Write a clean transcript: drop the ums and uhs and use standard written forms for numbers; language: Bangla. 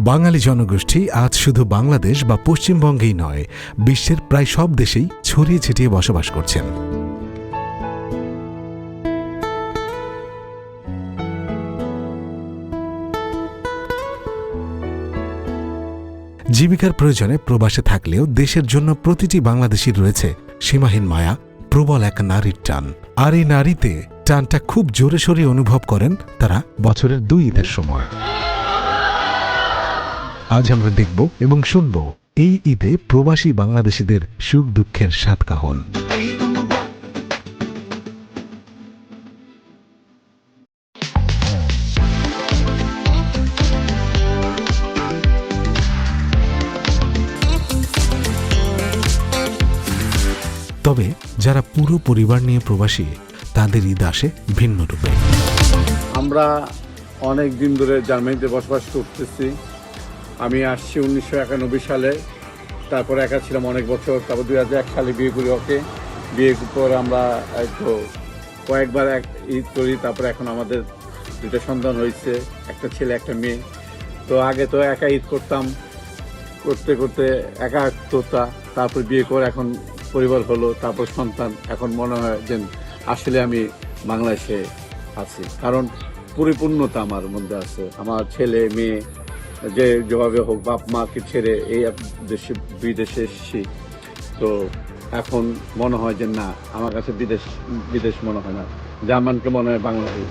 বাঙালি জনগোষ্ঠী আজ শুধু বাংলাদেশ বা পশ্চিমবঙ্গেই নয়, বিশ্বের প্রায় সব দেশেই ছড়িয়ে ছিটিয়ে বসবাস করছেন। জীবিকার প্রয়োজনে প্রবাসে থাকলেও দেশের জন্য প্রতিটি বাংলাদেশীর রয়েছে সীমাহীন মায়া, প্রবল এক নারীর টান। আর এই নারীতে টানটা খুব জোরে সোরে অনুভব করেন তারা বছরের 2 ঈদের সময়। আজ আমরা দেখব এবং শুনব এই ঈদে প্রবাসী বাংলাদেশিদের সুখ দুঃখের সাতকাহন। তবে যারা পুরো পরিবার নিয়ে প্রবাসী, তাদের ঈদ আসে ভিন্ন রূপে। আমরা অনেক দিন ধরে জার্মানিতে বসবাস করতেছি। আমি আসছি 1991 সালে, তারপরে একা ছিলাম অনেক বছর। তারপর 2001 সালে বিয়ে করি ওকে। বিয়ের পর আমরা একটু কয়েকবার ঈদ করি। তারপরে এখন আমাদের 2টা সন্তান হয়েছে, একটা ছেলে একটা মেয়ে। তো আগে তো একা ঈদ করতাম, করতে করতে একাত্মতা, তারপর বিয়ে করে এখন পরিবার হলো, তারপর সন্তান। এখন মনে হয় যে আসলে আমি বাংলাদেশে আছি, কারণ পরিপূর্ণতা আমার মধ্যে আছে। আমার ছেলে মেয়ে যেভাবে হোক, বাপ মাকে ছেড়ে এই দেশে বিদেশে এসেছি। তো এখন মনে হয় যে না, আমার কাছে বিদেশ মনে হয় না, জার্মানকে মনে হয় বাংলাদেশ।